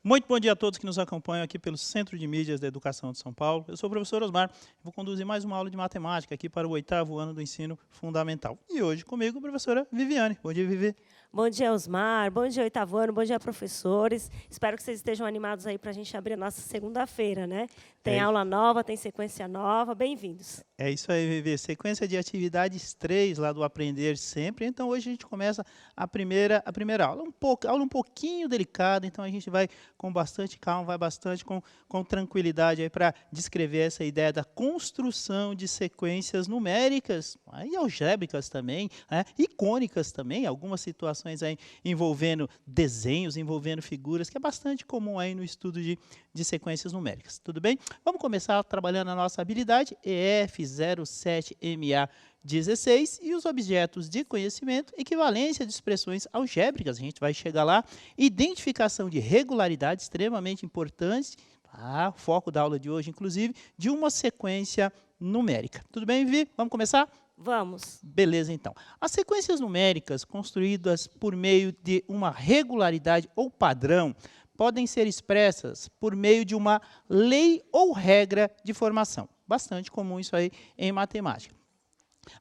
Muito bom dia a todos que nos acompanham aqui pelo Centro de Mídias da Educação de São Paulo. Eu sou o professor Osmar, vou conduzir mais uma aula de matemática aqui para o 8º ano do ensino fundamental. E hoje comigo a professora Viviane. Bom dia, Vivi. Bom dia, Osmar. Bom dia, oitavo ano. Bom dia, professores. Espero que vocês estejam animados aí para a gente abrir a nossa segunda-feira, né? Tem aula nova, tem sequência nova. Bem-vindos. É isso aí, Vivi. Sequência de atividades 3 lá do Aprender Sempre. Então, hoje a gente começa a primeira aula. Aula um pouquinho delicada, então a gente vai com bastante calma, vai bastante com tranquilidade aí para descrever essa ideia da construção de sequências numéricas e algébricas também, né? Icônicas também, algumas situações aí envolvendo desenhos, envolvendo figuras, que é bastante comum aí no estudo de sequências numéricas. Tudo bem? Vamos começar trabalhando a nossa habilidade EF07MA16 e os objetos de conhecimento, equivalência de expressões algébricas, a gente vai chegar lá, identificação de regularidade, extremamente importante, tá? Foco da aula de hoje, inclusive, de uma sequência numérica. Tudo bem, Vi? Vamos começar? Vamos. Beleza, então. As sequências numéricas construídas por meio de uma regularidade ou padrão podem ser expressas por meio de uma lei ou regra de formação. Bastante comum isso aí em matemática.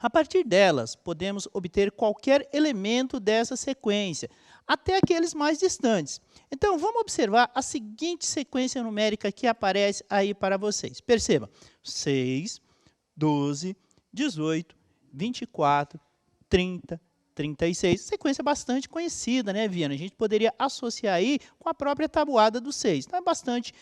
A partir delas, podemos obter qualquer elemento dessa sequência, até aqueles mais distantes. Então, vamos observar a seguinte sequência numérica que aparece aí para vocês. Perceba, 6, 12, 18, 24, 30, 36, sequência bastante conhecida, né, Viana? A gente poderia associar aí com a própria tabuada do 6, então é bastante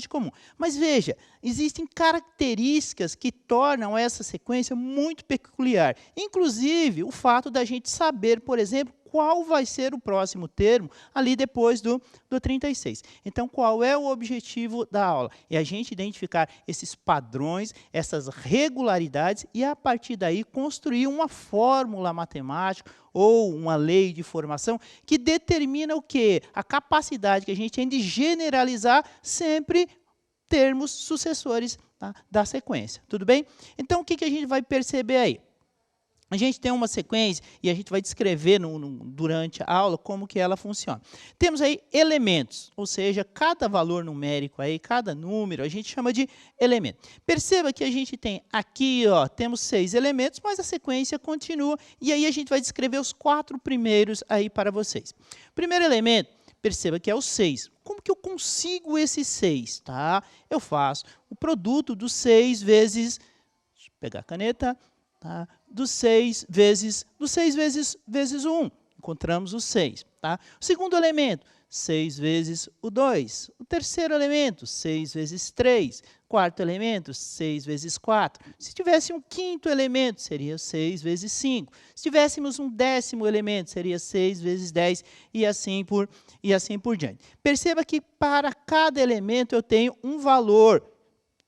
comum. Mas veja, existem características que tornam essa sequência muito peculiar, inclusive o fato da gente saber, por exemplo, qual vai ser o próximo termo ali depois do 36. Então, qual é o objetivo da aula? É a gente identificar esses padrões, essas regularidades e, a partir daí, construir uma fórmula matemática ou uma lei de formação que determina o quê? A capacidade que a gente tem de generalizar sempre termos sucessores, tá, da sequência. Tudo bem? Então, o que a gente vai perceber aí? A gente tem uma sequência e a gente vai descrever durante a aula como que ela funciona. Temos aí elementos, ou seja, cada valor numérico aí, cada número, a gente chama de elemento. Perceba que a gente tem aqui, ó, temos 6 elementos, mas a sequência continua e aí a gente vai descrever os 4 primeiros aí para vocês. Primeiro elemento, perceba que é o 6. Como que eu consigo esse 6? Tá? Eu faço o produto dos 6 vezes, deixa eu pegar a caneta, tá? Do 6 vezes o 1. Encontramos o 6. Tá? O segundo elemento, 6 vezes o 2. O terceiro elemento, 6 vezes 3. Quarto elemento, 6 vezes 4. Se tivesse um quinto elemento, seria 6 vezes 5. Se tivéssemos um 10º elemento, seria 6 vezes 10 e assim por diante. Perceba que para cada elemento eu tenho um valor.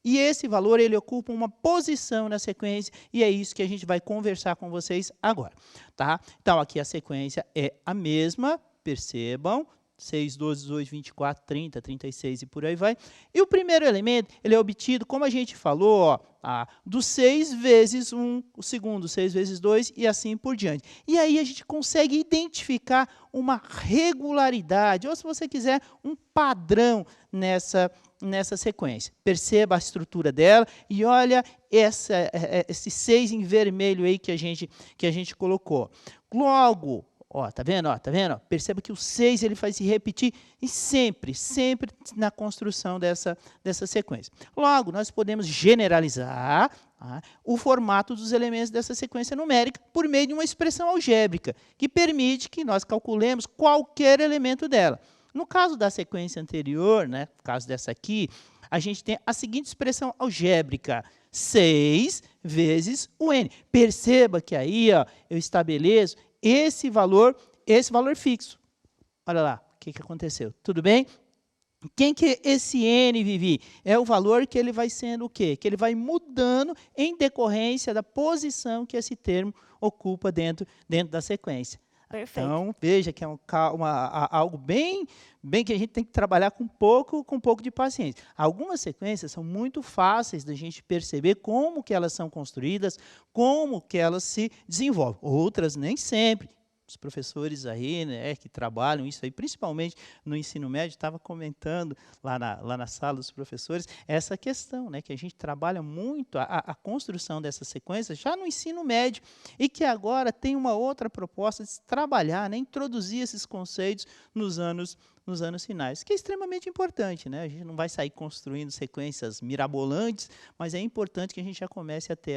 E esse valor, ele ocupa uma posição na sequência, e é isso que a gente vai conversar com vocês agora. Tá? Então, aqui a sequência é a mesma, percebam, 6, 12, 18, 24, 30, 36 e por aí vai. E o primeiro elemento, ele é obtido, como a gente falou, ó, do 6 vezes 1, o segundo 6 vezes 2 e assim por diante. E aí a gente consegue identificar uma regularidade, ou se você quiser, um padrão nessa sequência. Perceba a estrutura dela e olha esse 6 em vermelho aí que a gente colocou. Logo, ó, tá vendo? Ó, tá vendo? Perceba que o 6 ele vai se repetir e sempre na construção dessa sequência. Logo, nós podemos generalizar, tá, o formato dos elementos dessa sequência numérica por meio de uma expressão algébrica, que permite que nós calculemos qualquer elemento dela. No caso da sequência anterior, né, no caso dessa aqui, a gente tem a seguinte expressão algébrica: 6 vezes o n. Perceba que aí, ó, eu estabeleço esse valor fixo. Olha lá, o que aconteceu? Tudo bem? Quem que é esse n, Vivi? É o valor que ele vai sendo o quê? Que ele vai mudando em decorrência da posição que esse termo ocupa dentro da sequência. Perfeito. Então, veja que é algo bem que a gente tem que trabalhar com um pouco de paciência. Algumas sequências são muito fáceis da gente perceber como que elas são construídas, como que elas se desenvolvem. Outras nem sempre. os professores aí, né, que trabalham isso aí, principalmente no ensino médio, estava comentando lá na sala dos professores, essa questão, né, que a gente trabalha muito a construção dessas sequências já no ensino médio e que agora tem uma outra proposta de se trabalhar, né, introduzir esses conceitos nos anos finais, que é extremamente importante, né? A gente não vai sair construindo sequências mirabolantes, mas é importante que a gente já comece a ter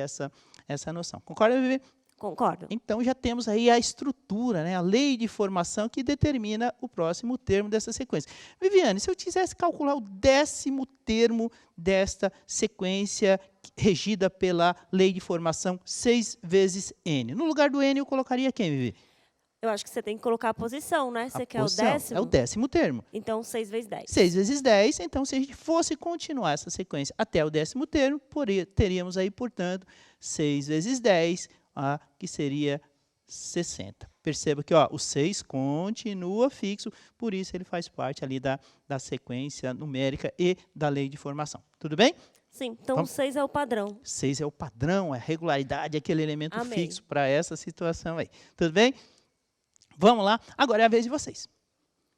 essa noção. Concorda, Vivi? Concordo. Então, já temos aí a estrutura, né, a lei de formação que determina o próximo termo dessa sequência. Viviane, se eu quisesse calcular o 10º termo desta sequência regida pela lei de formação 6 vezes n, no lugar do n eu colocaria quem, Vivi? Eu acho que você tem que colocar a posição, né? Você quer posição, o 10º? É o 10º termo. Então, 6 vezes 10. 6 vezes 10, então, se a gente fosse continuar essa sequência até o 10º termo, teríamos aí, portanto, 6 vezes 10, que seria 60. Perceba que o 6 continua fixo, por isso ele faz parte ali da sequência numérica e da lei de formação. Tudo bem? Sim, então o 6 é o padrão. 6 é o padrão, é a regularidade, aquele elemento Amém. fixo para essa situação aí. Tudo bem? Vamos lá, agora é a vez de vocês.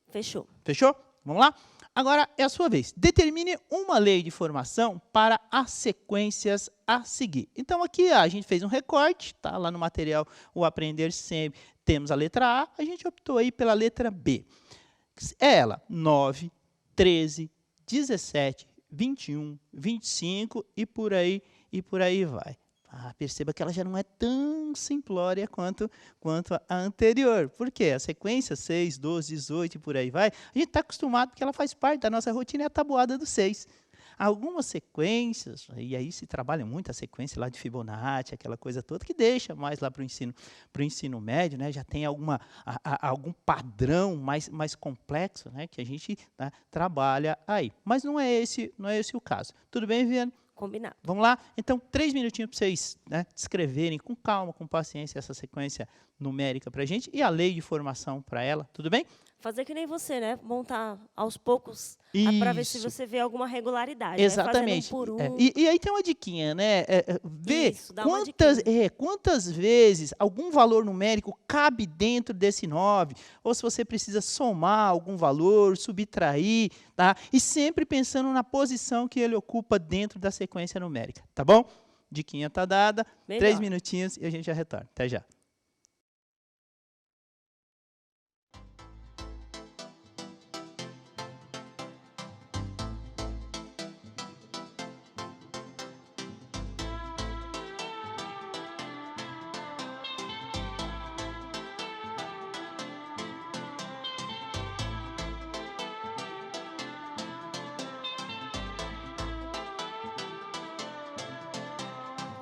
Fechou. Fechou? Vamos lá? Agora é a sua vez. Determine uma lei de formação para as sequências a seguir. Então, aqui a gente fez um recorte, tá? Lá no material O Aprender Sempre temos a letra A, a gente optou aí pela letra B. É ela, 9, 13, 17, 21, 25 e por aí vai. Perceba que ela já não é tão simplória quanto a anterior. Por quê? A sequência 6, 12, 18 e por aí vai, a gente está acostumado porque ela faz parte da nossa rotina, é a tabuada do 6. Algumas sequências, e aí se trabalha muito a sequência lá de Fibonacci, aquela coisa toda, que deixa mais lá para o ensino médio, né? Já tem algum padrão mais complexo, né? Que a gente, né, trabalha aí. Mas não é esse o caso. Tudo bem, Viviane? Combinado. Vamos lá? Então, 3 minutinhos para vocês, né, descreverem com calma, com paciência, essa sequência numérica para a gente e a lei de formação para ela. Tudo bem? Fazer que nem você, né? Montar aos poucos para ver se você vê alguma regularidade. Exatamente. Né? Fazendo um por um. E aí tem uma diquinha, né? Ver Isso, dá quantas vezes algum valor numérico cabe dentro desse 9, ou se você precisa somar algum valor, subtrair, tá? E sempre pensando na posição que ele ocupa dentro da sequência numérica, tá bom? Diquinha tá dada, Melhor. 3 minutinhos e a gente já retorna. Até já.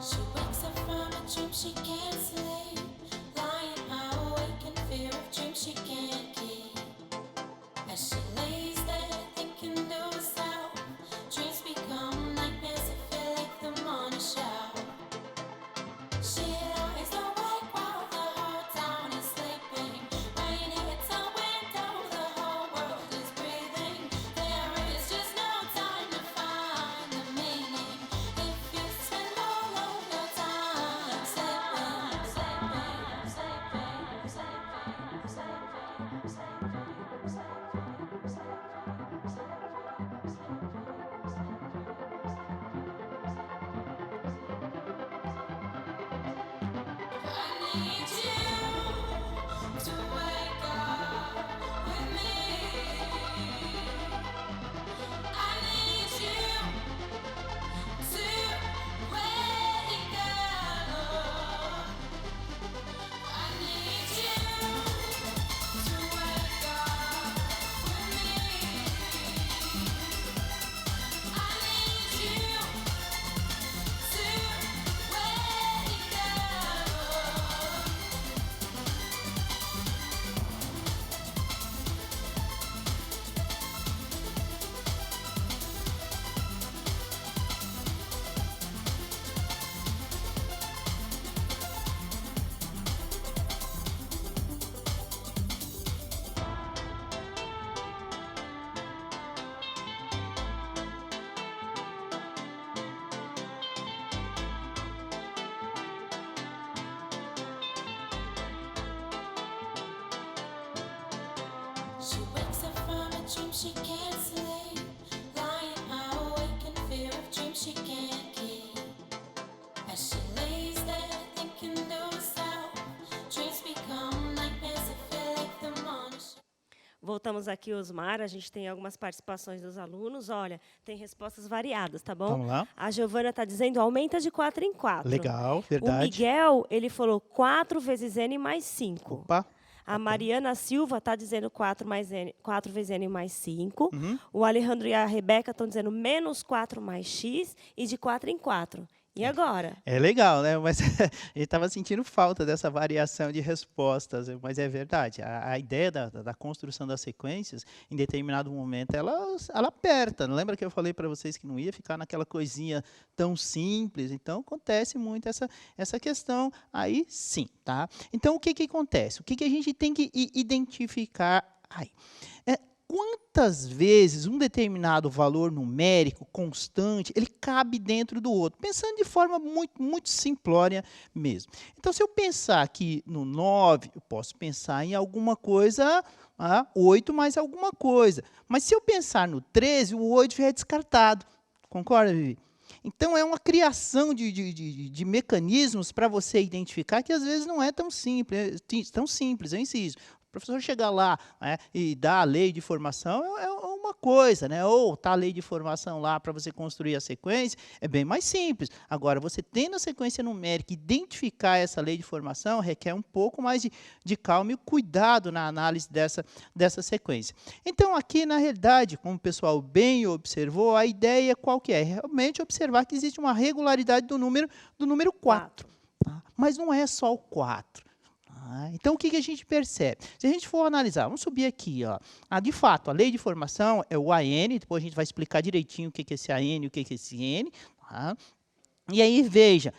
She wakes up from a dream she can't sleep, lying high awake in fear of dreams she can't keep. As she lays there thinking to herself, dreams become nightmares that feel like them on a shelf. She lies awake while the whole town is sleeping. Rain hits her window, the whole world is breathing. There is just no time to find the meaning. If you spend all of your time sleeping, sleeping, sleeping, sleeping, sleeping, sleeping, I need you to wake up with me. I need you to wake up. I need you to wake up with me. I need you to wake up. Voltamos aqui, Osmar. A gente tem algumas participações dos alunos. Olha, tem respostas variadas, tá bom? Vamos lá. A Giovana está dizendo, aumenta de 4 em 4. Legal, O verdade. Miguel, ele falou 4 vezes N mais 5. Opa. A Mariana Silva está dizendo 4 vezes N mais 5. Uhum. O Alejandro e a Rebeca estão dizendo menos 4 mais X e de 4 em 4. E agora? É legal, né? Mas a gente estava sentindo falta dessa variação de respostas, mas é verdade. A ideia da construção das sequências, em determinado momento, ela aperta. Não lembra que eu falei para vocês que não ia ficar naquela coisinha tão simples? Então, acontece muito essa questão aí, sim, tá? Então, o que acontece? O que a gente tem que identificar aí? Quantas vezes um determinado valor numérico constante ele cabe dentro do outro? Pensando de forma muito, muito simplória mesmo. Então, se eu pensar aqui no 9, eu posso pensar em alguma coisa, 8 mais alguma coisa. Mas se eu pensar no 13, o 8 já é descartado. Concorda, Vivi? Então, é uma criação de mecanismos para você identificar que, às vezes, não é tão simples, eu insisto. O professor chegar lá, né, e dar a lei de formação é uma coisa, né? Ou tá a lei de formação lá para você construir a sequência, é bem mais simples. Agora, você tendo a sequência numérica, identificar essa lei de formação requer um pouco mais de calma e cuidado na análise dessa sequência. Então, aqui, na realidade, como o pessoal bem observou, a ideia qual que é? Realmente observar que existe uma regularidade do número 4. Tá? Mas não é só o 4. Então, o que a gente percebe? Se a gente for analisar, vamos subir aqui, ó. De fato, a lei de formação é o AN, depois a gente vai explicar direitinho o que é esse AN e o que é esse N. Tá? E aí, veja,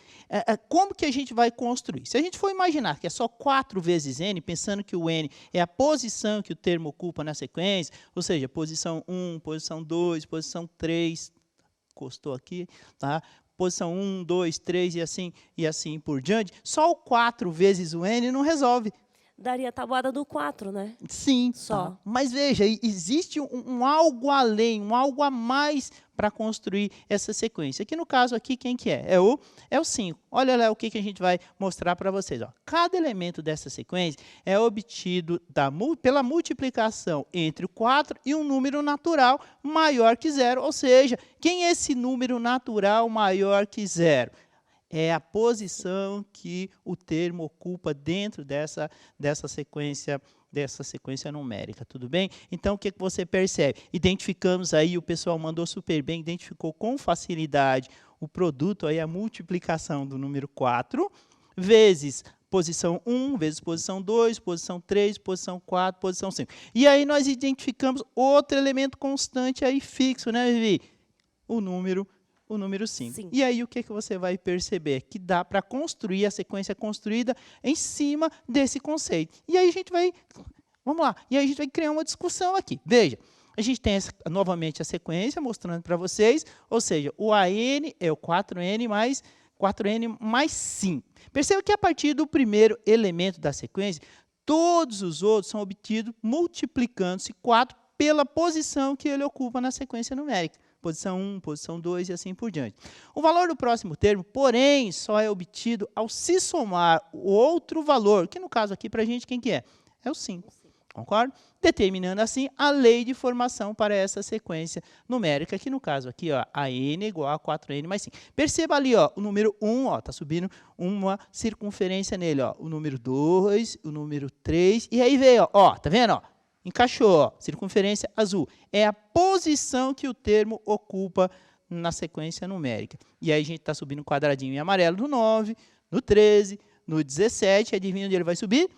como que a gente vai construir? Se a gente for imaginar que é só 4 vezes N, pensando que o N é a posição que o termo ocupa na sequência, ou seja, posição 1, posição 2, posição 3, encostou aqui, tá? Posição 1, 2, 3 e assim por diante, só o 4 vezes o N não resolve. Daria a tabuada do 4, né? Sim, só. Tá. Mas veja, existe um algo além, um algo a mais para construir essa sequência. Aqui no caso aqui, quem que é? É o 5. Olha lá o que a gente vai mostrar para vocês. Ó. Cada elemento dessa sequência é obtido pela multiplicação entre o 4 e um número natural maior que 0. Ou seja, quem é esse número natural maior que 0? É a posição que o termo ocupa dentro dessa sequência numérica, tudo bem? Então, o que você percebe? Identificamos aí, o pessoal mandou super bem, identificou com facilidade o produto, aí a multiplicação do número 4, vezes posição 1, vezes posição 2, posição 3, posição 4, posição 5. E aí nós identificamos outro elemento constante aí fixo, né, Vivi? O número 5. Sim. E aí o que você vai perceber? Que dá para construir a sequência construída em cima desse conceito. E aí a gente vai, vamos lá, e aí a gente vai criar uma discussão aqui. Veja, a gente tem novamente a sequência mostrando para vocês, ou seja, o AN é o 4N mais 5. Perceba que a partir do primeiro elemento da sequência, todos os outros são obtidos multiplicando-se 4 pela posição que ele ocupa na sequência numérica. Posição 1, posição 2 e assim por diante. O valor do próximo termo, porém, só é obtido ao se somar o outro valor, que no caso aqui para a gente quem que é? É o 5. Concorda? Determinando assim a lei de formação para essa sequência numérica, que no caso aqui, ó, a n é igual a 4n mais 5. Perceba ali, ó, o número 1, está subindo uma circunferência nele, ó, o número 2, o número 3, e aí veio, ó, tá vendo? Ó, encaixou, ó, circunferência azul. É a posição que o termo ocupa na sequência numérica. E aí a gente está subindo um quadradinho em amarelo no 9, no 13, no 17. Adivinha onde ele vai subir?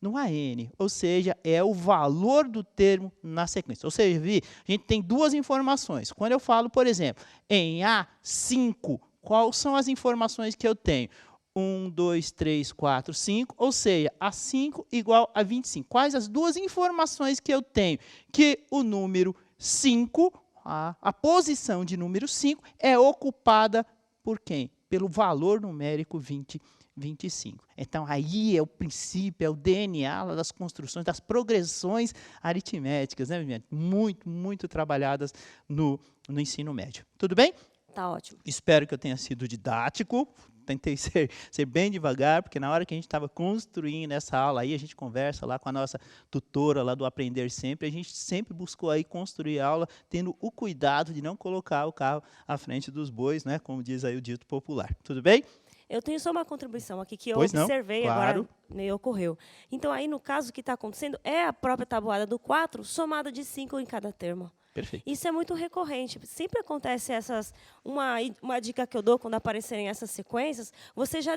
No AN. Ou seja, é o valor do termo na sequência. Ou seja, Vi, a gente tem duas informações. Quando eu falo, por exemplo, em A5, quais são as informações que eu tenho? 1, 2, 3, 4, 5, ou seja, A5 igual a 25. Quais as duas informações que eu tenho? Que o número 5, a posição de número 5, é ocupada por quem? Pelo valor numérico 25. Então, aí é o princípio, é o DNA lá das construções, das progressões aritméticas, né, Viviane? Muito, muito trabalhadas no ensino médio. Tudo bem? Tá ótimo. Espero que eu tenha sido didático. tentei ser bem devagar, porque na hora que a gente estava construindo essa aula aí, a gente conversa lá com a nossa tutora lá do Aprender Sempre, a gente sempre buscou aí construir a aula tendo o cuidado de não colocar o carro à frente dos bois, né, como diz aí o dito popular. Tudo bem? Eu tenho só uma contribuição aqui que eu Pois não, observei claro. agora, me ocorreu. Então, aí, no caso, o que está acontecendo é a própria tabuada do 4 somada de 5 em cada termo. Perfeito. Isso é muito recorrente. Sempre acontece essas... Uma dica que eu dou quando aparecerem essas sequências, você já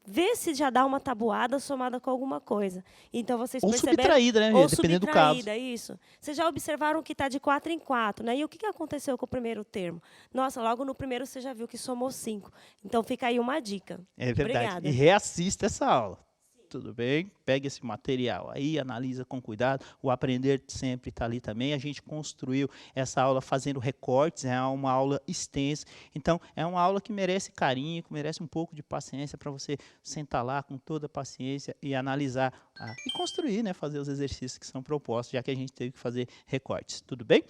vê se já dá uma tabuada somada com alguma coisa. Então, vocês Ou perceberam... subtraída, né, Ou dependendo do caso. subtraída, isso. Vocês já observaram que está de 4 em 4, né? E o que aconteceu com o primeiro termo? Nossa, logo no primeiro você já viu que somou 5. Então, fica aí uma dica. É verdade. Obrigada. E reassista essa aula. Tudo bem? Pega esse material aí, analisa com cuidado. O Aprender Sempre está ali também. A gente construiu essa aula fazendo recortes, é uma aula extensa. Então, é uma aula que merece carinho, que merece um pouco de paciência para você sentar lá com toda a paciência e analisar e construir, né? Fazer os exercícios que são propostos, já que a gente teve que fazer recortes. Tudo bem?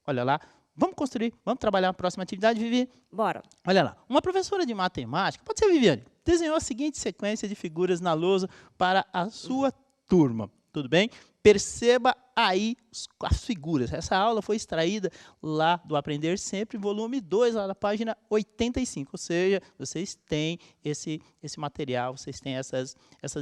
Olha lá. Vamos construir, vamos trabalhar a próxima atividade, Vivi? Bora. Olha lá, uma professora de matemática, pode ser a Viviane, desenhou a seguinte sequência de figuras na lousa para a sua turma. Tudo bem? Perceba aí as figuras. Essa aula foi extraída lá do Aprender Sempre, volume 2, lá da página 85. Ou seja, vocês têm esse material, vocês têm essas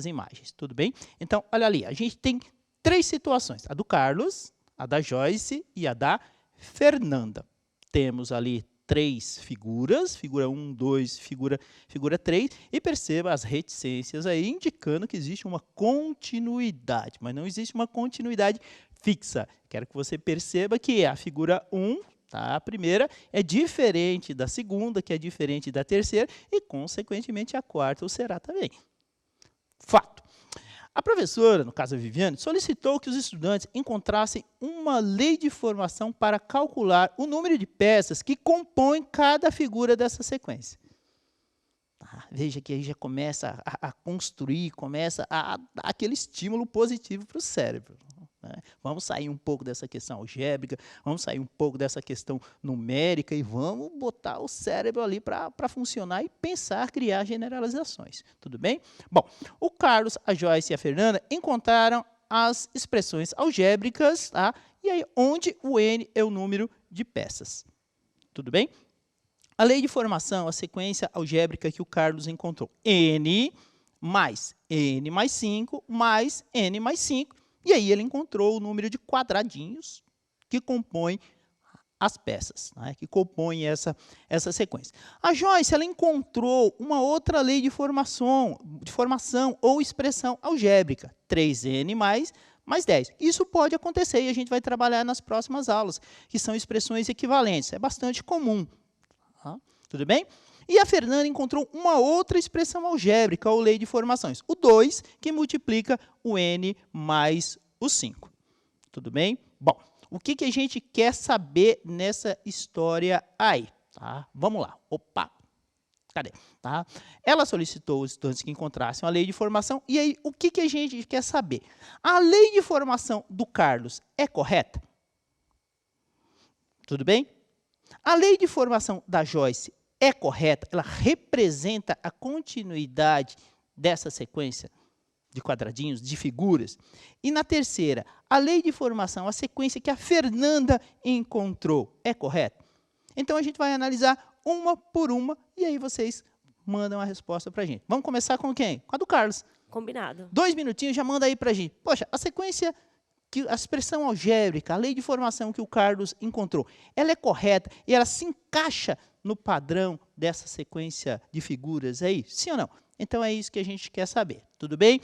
imagens. Tudo bem? Então, olha ali, a gente tem 3 situações. A do Carlos, a da Joyce e a da Fernanda. Temos ali 3 figuras, figura 1, 2, figura 3, e perceba as reticências aí indicando que existe uma continuidade, mas não existe uma continuidade fixa. Quero que você perceba que a figura 1, tá? A primeira, é diferente da segunda, que é diferente da terceira, e, consequentemente, a quarta o será também. Fato. A professora, no caso a Viviane, solicitou que os estudantes encontrassem uma lei de formação para calcular o número de peças que compõem cada figura dessa sequência. Veja que aí já começa a construir, começa a dar aquele estímulo positivo para o cérebro. Né? Vamos sair um pouco dessa questão algébrica, vamos sair um pouco dessa questão numérica e vamos botar o cérebro ali para funcionar e pensar, criar generalizações. Tudo bem? Bom, o Carlos, a Joyce e a Fernanda encontraram as expressões algébricas, tá? E aí onde o N é o número de peças. Tudo bem? A lei de formação, a sequência algébrica que o Carlos encontrou. N mais 5 mais N mais 5. E aí ele encontrou o número de quadradinhos que compõem as peças, né, que compõem essa sequência. A Joyce, ela encontrou uma outra lei de formação ou expressão algébrica. 3N mais 10. Isso pode acontecer e a gente vai trabalhar nas próximas aulas, que são expressões equivalentes. É bastante comum. Tá? Tudo bem? E a Fernanda encontrou uma outra expressão algébrica, ou lei de formações. O 2, que multiplica o N mais o 5. Tudo bem? Bom, o que a gente quer saber nessa história aí? Tá? Vamos lá. Opa! Cadê? Tá? Ela solicitou os estudantes que encontrassem a lei de formação. E aí, o que a gente quer saber? A lei de formação do Carlos é correta? Tudo bem? A lei de formação da Joyce é correta? Ela representa a continuidade dessa sequência de quadradinhos, de figuras. E na terceira, a lei de formação, a sequência que a Fernanda encontrou, é correta? Então, a gente vai analisar uma por uma e aí vocês mandam a resposta para a gente. Vamos começar com quem? Com a do Carlos. Combinado. 2 minutinhos, já manda aí para a gente. Poxa, a sequência, a expressão algébrica, a lei de formação que o Carlos encontrou, ela é correta e ela se encaixa no padrão dessa sequência de figuras aí? Sim ou não? Então, é isso que a gente quer saber. Tudo bem?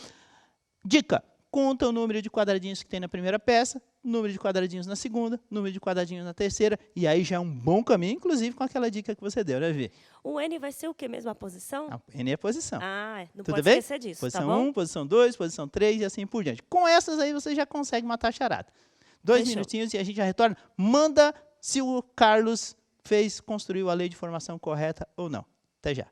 Dica. Conta o número de quadradinhos que tem na primeira peça, número de quadradinhos na segunda, número de quadradinhos na terceira, e aí já é um bom caminho, inclusive com aquela dica que você deu, né, Vi? O N vai ser o quê mesmo? A posição? A N é a posição. Não Tudo pode bem? esquecer disso, Posição tá bom? 1, posição 2, posição 3 e assim por diante. Com essas aí você já consegue matar a charada. 2 Fechou. minutinhos e a gente já retorna. Manda se o Carlos construiu a lei de formação correta ou não. Até já.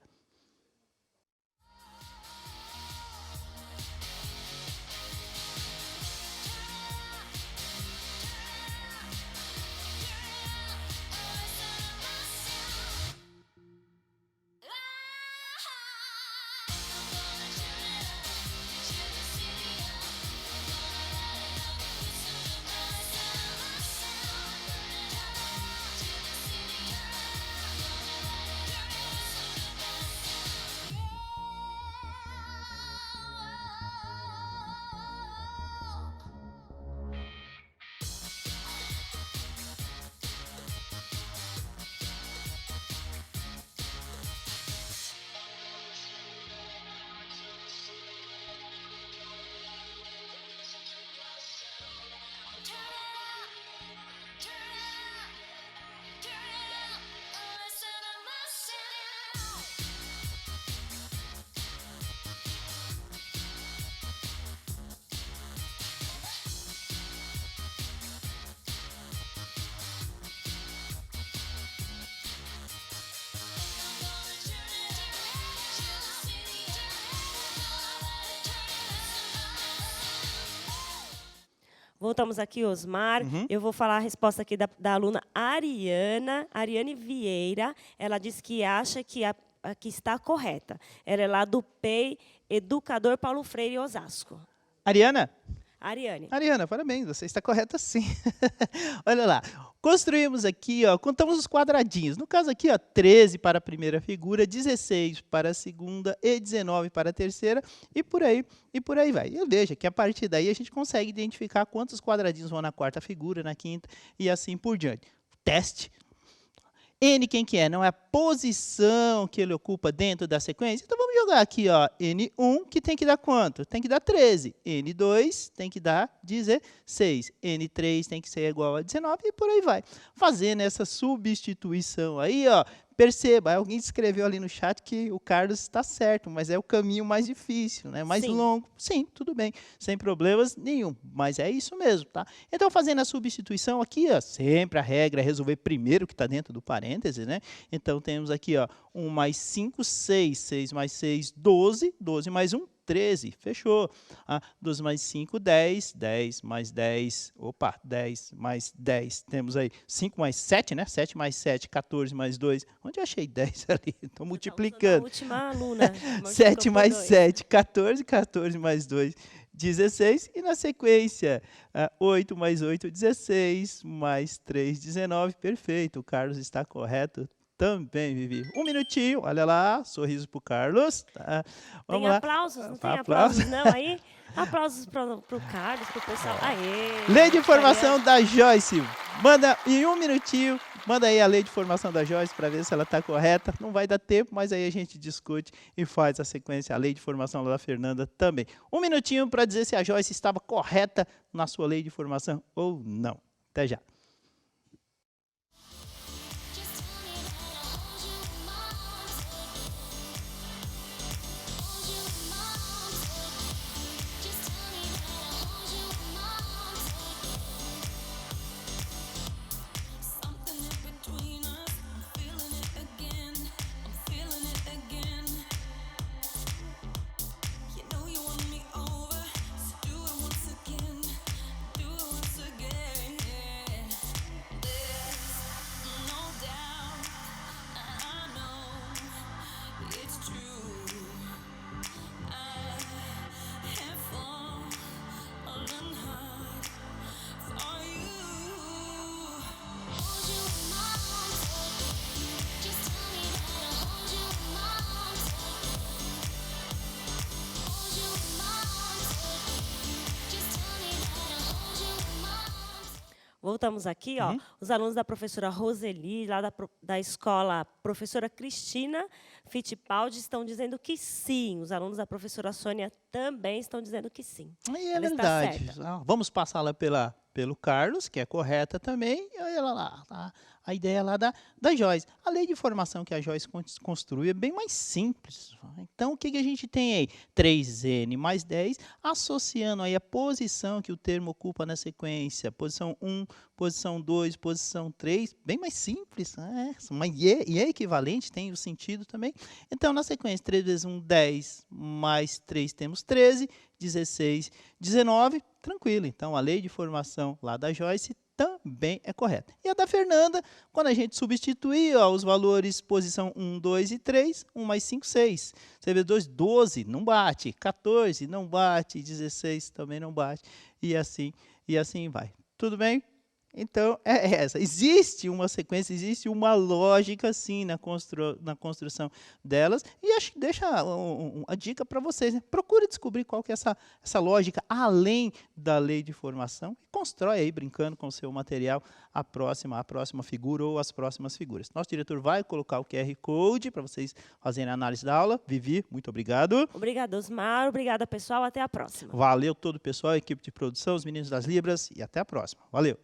Voltamos aqui, Osmar. Eu vou falar a resposta aqui da aluna Ariane Vieira. Ela disse que acha que que está correta. Ela é lá do PEI Educador Paulo Freire, Osasco. Ariana? Ariane. Ariana, parabéns, você está correta sim. Olha lá, construímos aqui, ó, contamos os quadradinhos. No caso aqui, ó, 13 para a primeira figura, 16 para a segunda e 19 para a terceira, e por aí vai. E veja que a partir daí a gente consegue identificar quantos quadradinhos vão na quarta figura, na quinta e assim por diante. Teste. N quem que é? Não é a posição que ele ocupa dentro da sequência? Então vamos jogar aqui, ó, N1, que tem que dar quanto? Tem que dar 13. N2 tem que dar 16. N3 tem que ser igual a 19 e por aí vai. Fazendo essa substituição aí, ó, perceba, alguém escreveu ali no chat que o Carlos está certo, mas é o caminho mais difícil, né? Mais longo. Sim, tudo bem, sem problemas nenhum, mas é isso mesmo, tá? Então, fazendo a substituição aqui, ó, sempre a regra é resolver primeiro o que está dentro do parêntese, né? Então, temos aqui, ó, 1 mais 5, 6, 6 mais 6, 12, 12 mais 1, 13, fechou. 12 mais 5, 10, 10 mais 10, 10 mais 10, temos aí 5 mais 7, né? 7 mais 7, 14 mais 2, onde eu achei 10 ali? Estou multiplicando. A última aluna. 7 mais 7, 14, 14 mais 2, 16, e na sequência, 8 mais 8, 16, mais 3, 19, perfeito, o Carlos está correto também, Vivi. Um minutinho, olha lá, sorriso para o Carlos. Tá? Vamos tem lá. aplausos? Não tem aplausos não aí? Aplausos para o Carlos, para o pessoal. Aê! Lei de formação da Joyce. Manda em um minutinho, manda aí a lei de formação da Joyce para ver se ela está correta. Não vai dar tempo, mas aí a gente discute e faz a sequência, a lei de formação da Fernanda também. Um minutinho para dizer se a Joyce estava correta na sua lei de formação ou não. Até já. Voltamos aqui, ó. Os alunos da professora Roseli, lá da escola Professora Cristina Fittipaldi, estão dizendo que sim. Os alunos da professora Sônia também estão dizendo que sim. E é verdade. Vamos passá-la pelo Carlos, que é correta também, e olha lá, tá? A ideia lá da Joyce. A lei de formação que a Joyce construiu é bem mais simples. Então, o que a gente tem aí? 3n mais 10, associando aí a posição que o termo ocupa na sequência. Posição 1, posição 2, posição 3, bem mais simples. Né? E é equivalente, tem o sentido também. Então, na sequência, 3 vezes 1, 10, mais 3 temos 13, 16, 19, tranquilo. Então, a lei de formação lá da Joyce também é correta. E a da Fernanda, quando a gente substituir os valores posição 1, 2 e 3, 1 mais 5, 6. Você vê 2, 12, não bate. 14, não bate. 16 também não bate. E assim vai. Tudo bem? Então, é essa. Existe uma sequência, existe uma lógica, sim, na construção delas. E acho que deixa a dica para vocês. Né? Procure descobrir qual que é essa lógica, além da lei de formação. E constrói aí, brincando com o seu material, a próxima figura ou as próximas figuras. Nosso diretor vai colocar o QR Code para vocês fazerem a análise da aula. Vivi, muito obrigado. Obrigada, Osmar. Obrigada, pessoal. Até a próxima. Valeu todo o pessoal, a equipe de produção, os meninos das Libras. E até a próxima. Valeu.